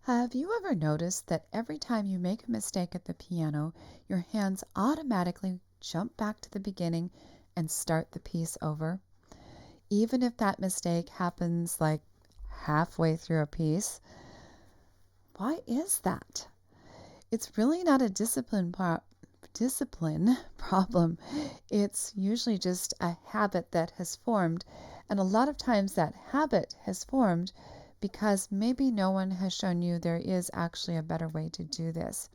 Have you ever noticed that every time you make a mistake at the piano, your hands automatically jump back to the beginning and start the piece over? Even if that mistake happens like halfway through a piece? Why is that? It's really not a discipline problem. It's usually just a habit that has formed, and a lot of times that habit has formed because maybe no one has shown you there is actually a better way to do this.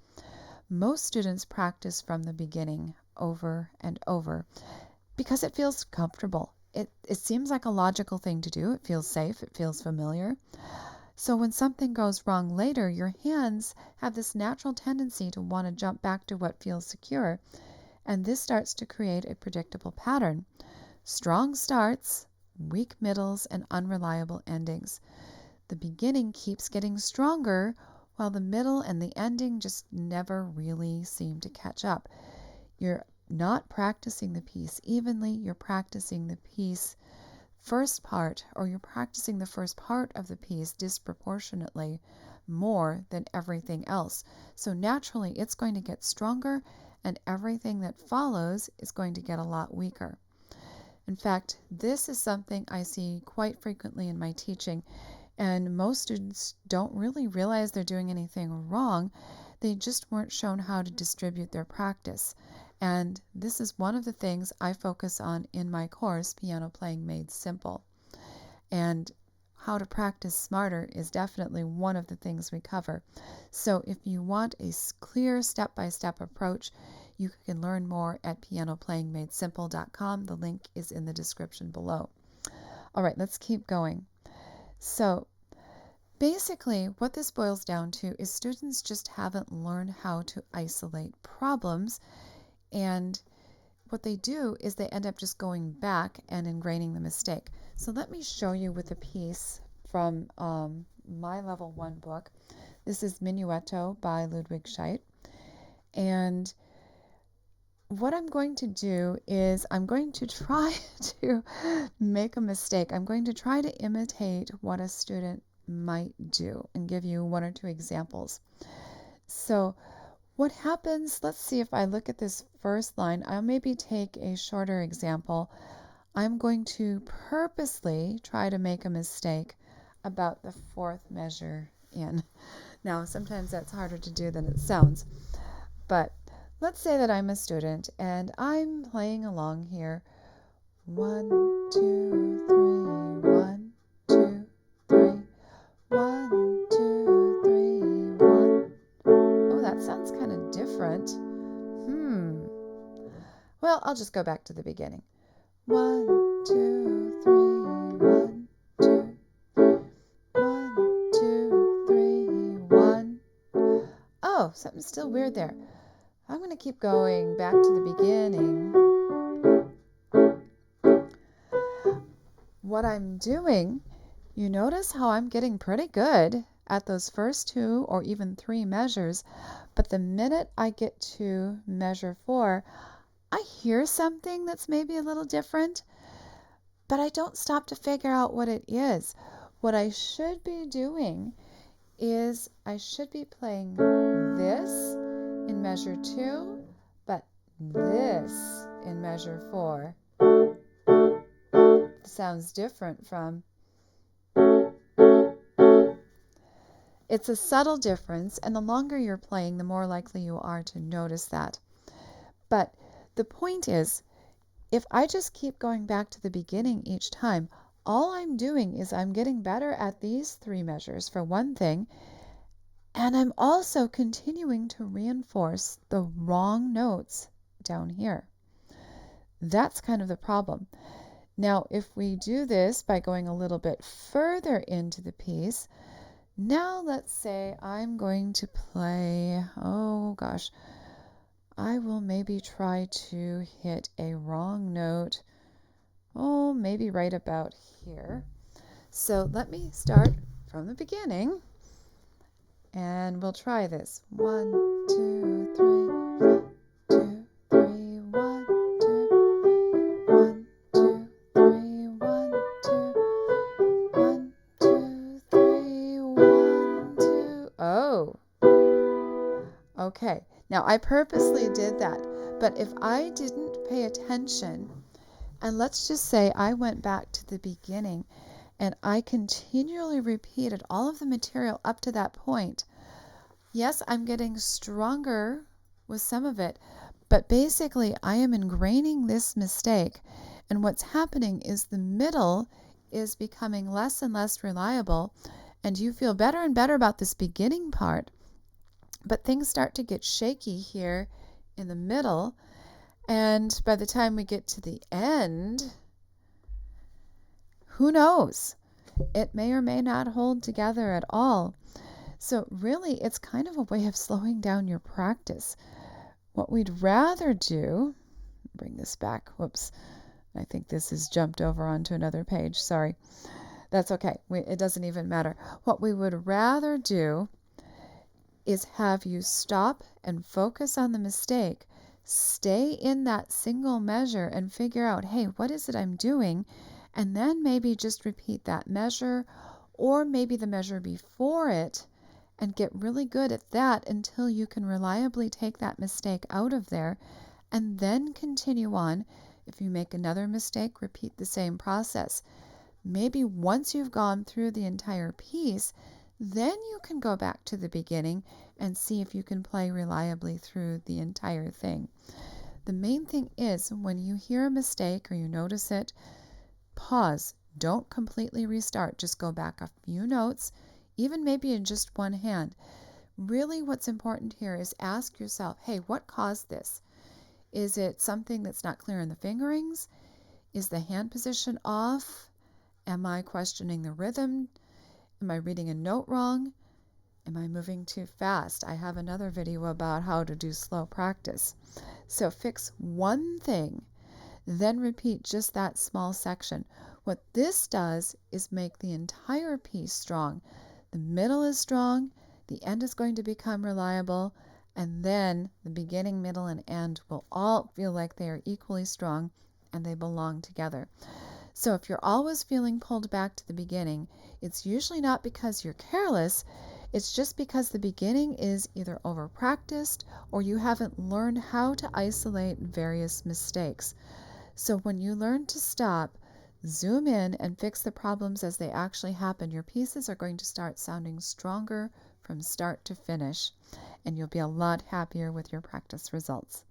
Most students practice from the beginning over and over because it feels comfortable. It seems like a logical thing to do. It feels safe. It feels familiar. So when something goes wrong later, your hands have this natural tendency to want to jump back to what feels secure, and this starts to create a predictable pattern. Strong starts, weak middles, and unreliable endings. The beginning keeps getting stronger, while the middle and the ending just never really seem to catch up. You're not practicing the piece evenly, you're practicing the piece first part, or you're practicing the first part of the piece disproportionately more than everything else. So naturally, it's going to get stronger, and everything that follows is going to get a lot weaker. In fact, this is something I see quite frequently in my teaching, and most students don't really realize they're doing anything wrong. They just weren't shown how to distribute their practice. And this is one of the things I focus on in my course, Piano Playing Made Simple. And how to practice smarter is definitely one of the things we cover. So if you want a clear step-by-step approach, you can learn more at pianoplayingmadesimple.com. The link is in the description below. All right, let's keep going. So basically, what this boils down to is students just haven't learned how to isolate problems, and what they do is they end up just going back and ingraining the mistake. So let me show you with a piece from my level 1 book. This is Minuetto by Ludwig Scheidt. And what I'm going to do is I'm going to try to make a mistake. I'm going to try to imitate what a student might do and give you one or two examples. So what happens, let's see, if I look at this first line, I'll maybe take a shorter example. I'm going to purposely try to make a mistake about the fourth measure in. Now, sometimes that's harder to do than it sounds, but let's say that I'm a student and I'm playing along here. 1, 2, 3, 1, 2, 3, 1, 2, 3, 1. Oh, that sounds kind of different. Well, I'll just go back to the beginning. 1, 2, 3, 1, 2, 1, 2, 3, 1. Oh, something's still weird there. I'm going to keep going back to the beginning. What I'm doing, you notice how I'm getting pretty good at those first 2 or even 3 measures, but the minute I get to measure 4, I hear something that's maybe a little different, but I don't stop to figure out what it is. What I should be doing is I should be playing this in measure 2, but this in measure 4. Sounds different from. It's a subtle difference, and the longer you're playing, the more likely you are to notice that. But the point is, if I just keep going back to the beginning each time, all I'm doing is I'm getting better at these 3 measures for one thing, and I'm also continuing to reinforce the wrong notes down here. That's kind of the problem. Now, if we do this by going a little bit further into the piece, now let's say I'm going to play, oh gosh, I will maybe try to hit a wrong note, oh, maybe right about here. So let me start from the beginning, and we'll try this. 1, 2, 3, 2, 3, 1, 2, 1, 2, 3, 1, 2, 1, 2, 3, 1, 2. Okay, now I purposely did that, but if I didn't pay attention, and let's just say I went back to the beginning and I continually repeated all of the material up to that point, yes, I'm getting stronger with some of it, but basically I am ingraining this mistake, and what's happening is the middle is becoming less and less reliable, and you feel better and better about this beginning part, but things start to get shaky here in the middle, and by the time we get to the end, who knows? It may or may not hold together at all. So really, it's kind of a way of slowing down your practice. What we'd rather do, bring this back, whoops, I think this has jumped over onto another page, sorry. That's okay, it doesn't even matter. What we would rather do is have you stop and focus on the mistake, stay in that single measure and figure out, hey, what is it I'm doing? And then maybe just repeat that measure or maybe the measure before it and get really good at that until you can reliably take that mistake out of there and then continue on. If you make another mistake, repeat the same process. Maybe once you've gone through the entire piece, then you can go back to the beginning and see if you can play reliably through the entire thing. The main thing is when you hear a mistake or you notice it, pause. Don't completely restart. Just go back a few notes, even maybe in just one hand. Really what's important here is ask yourself, hey, what caused this? Is it something that's not clear in the fingerings? Is the hand position off? Am I questioning the rhythm? Am I reading a note wrong? Am I moving too fast? I have another video about how to do slow practice. So fix one thing, then repeat just that small section. What this does is make the entire piece strong. The middle is strong, the end is going to become reliable, and then the beginning, middle, and end will all feel like they are equally strong and they belong together. So if you're always feeling pulled back to the beginning, it's usually not because you're careless, it's just because the beginning is either over-practiced or you haven't learned how to isolate various mistakes. So when you learn to stop, zoom in, and fix the problems as they actually happen, your pieces are going to start sounding stronger from start to finish, and you'll be a lot happier with your practice results.